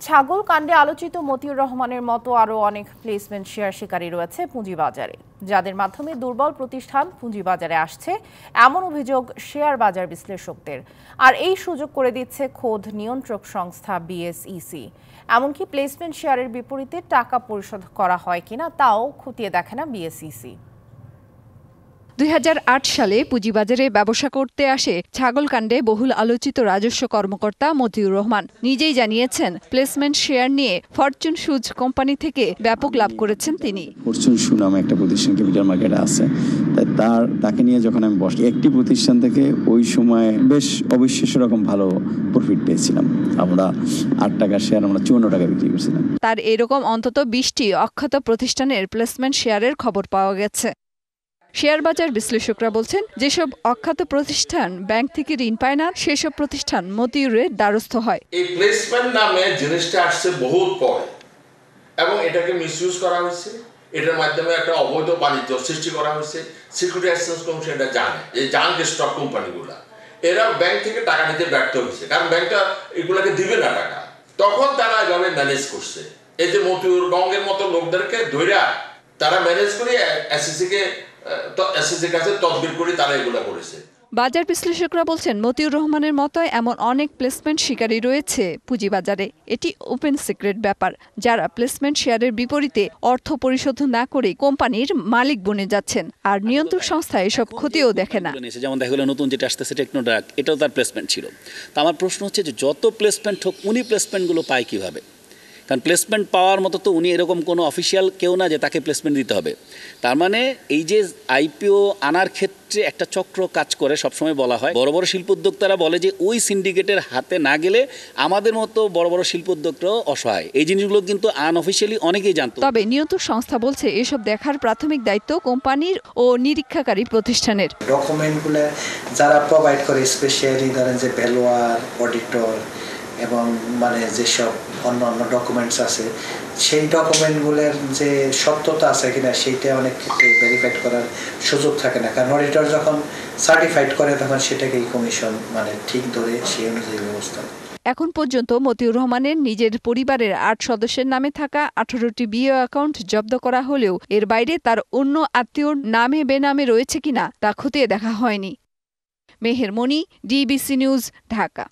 ছাগল কাণ্ডে আলোচিত মতিউর রহমানের মতো আরও অনেক প্লেসমেন্ট শেয়ার শিকারী রয়েছে পুঁজিবাজারে, যাদের মাধ্যমে দুর্বল প্রতিষ্ঠান পুঁজিবাজারে আসছে এমন অভিযোগ শেয়ার বাজার বিশ্লেষকদের। আর এই সুযোগ করে দিচ্ছে খোদ নিয়ন্ত্রক সংস্থা বিএসইসি। এমনকি প্লেসমেন্ট শেয়ারের বিপরীতে টাকা পরিশোধ করা হয় কিনা তাও খতিয়ে দেখে না বিএসইসি। ২০০৮ সালে পুঁজিবাজারে ব্যবসা করতে আসে ছাগলকাণ্ডে বহুল আলোচিত রাজস্ব কর্মকর্তা মতিউর রহমান। নিজেই জানিয়েছেন, প্লেসমেন্ট শেয়ার নিয়ে ফরচুন সুজ কোম্পানি থেকে ব্যাপক লাভ করেছেন তিনি। ফরচুন সু নামে একটা প্রতিষ্ঠান ক্যাপিটাল মার্কেটে আছে, তাকে নিয়ে যখন আমি বসি, একটি প্রতিষ্ঠান থেকে ওই সময় বেশ অবিশ্বাস্য রকম ভালো প্রফিট পেয়েছিলাম। আমরা ৮ টাকার শেয়ার আমরা ৫৪ টাকা বিক্রি করছিলাম। তার এরকম অন্তত ২০টি অখ্যাত প্রতিষ্ঠানের প্লেসমেন্ট শেয়ারের খবর পাওয়া গেছে। শেয়ার বাজার বিশ্লেষকরা বলছেন, যেসব অখ্যাত প্রতিষ্ঠান ব্যাংক থেকে ঋণ পায় না, সেসব প্রতিষ্ঠান মতিউরের দ্বারস্থ হয়। এই প্লেসমেন্ট নামে জিনিসটা আসছে বহুত পরে এবং এটাকে মিসইউজ করা হয়েছে। এটার মাধ্যমে একটা অবৈধ বাণিজ্য সৃষ্টি করা হয়েছে। সিকিউরিটি এক্সচেঞ্জ কমিশন এটা জানে, এই জাঙ্ক স্টক কোম্পানিগুলো এরা ব্যাংক থেকে টাকা নিতে ব্যর্থ হয়েছে, কারণ ব্যাংকটা এগুলোকে দিবে না টাকা। তখন তারা এভাবে ম্যানেজ করছে। এই যে মতিউর গঙ্গের মতো লোকদেরকে ধৈর্য তারা ম্যানেজ করে এসএসসির কাছে তদবির করে তারা এগুলো করেছে। বাজার বিশ্লেষকরা বলছেন, মতিউর রহমানের মতো এমন অনেক প্লেসমেন্ট শিকারী রয়েছে পুঁজিবাজারে। এটি ওপেন সিক্রেট ব্যাপার, যারা প্লেসমেন্ট শেয়ারের বিপরীতে অর্থ পরিশোধ না করে কোম্পানির মালিক বনে যাচ্ছেন। আর নিয়ন্ত্রক সংস্থা এসব ক্ষতিও দেখে না। যেমন দেখা গেল নতুন যেটা আসতেছে টেকনোড্রাগ, এটাও তার প্লেসমেন্ট ছিল। তো আমার প্রশ্ন হচ্ছে যে যত প্লেসমেন্ট হোক, উনি প্লেসমেন্টগুলো পায় কিভাবে? কারণ প্লেসমেন্ট পাওয়ার মতো তো উনি এরকম কোনো অফিসিয়াল কেউ না যে তাকে প্লেসমেন্ট দিতে হবে। তার মানে এই যে আইপিও আনার ক্ষেত্রে একটা চক্র কাজ করে, সবসময় বলা হয়। বড় বড় শিল্প উদ্যোক্তারা বলে যে ওই সিন্ডিকেটের হাতে না গেলে আমাদের মতো বড় বড় শিল্প উদ্যোক্তারাও অসহায়। এই জিনিসগুলো কিন্তু আনঅফিসিয়ালি অনেকেই জানতো। তবে নিয়ন্ত্রক সংস্থা বলছে, এসব দেখার প্রাথমিক দায়িত্ব কোম্পানির ও নিরীক্ষাকারী প্রতিষ্ঠানের। ডকুমেন্টগুলো যারা প্রোভাইড করে, স্পেশালি ধরেন যে ভ্যালুয়ার, অডিটর এবং যেসব অন্য ডকুমেন্টস আছে, সেই ডকুমেন্টগুলোর যে সত্যতা আছে কিনা সেইটা অনেক ক্ষেত্রে ভেরিফাইড করার সুযোগ থাকে না, কারণ অডিটর যখন সার্টিফাইড করে তখন সেটাকেই কমিশন ঠিক ধরে সেই অনুযায়ী ব্যবস্থা। এখন পর্যন্ত মতিউর রহমানের নিজের পরিবারের ৮ সদস্যের নামে থাকা ১৮টি বিও অ্যাকাউন্ট জব্দ করা হলেও এর বাইরে তার অন্য আত্মীয়র নামে বেনামে রয়েছে কিনা তা খতিয়ে দেখা হয়নি। মেহের মনি, ডিবিসি নিউজ, ঢাকা।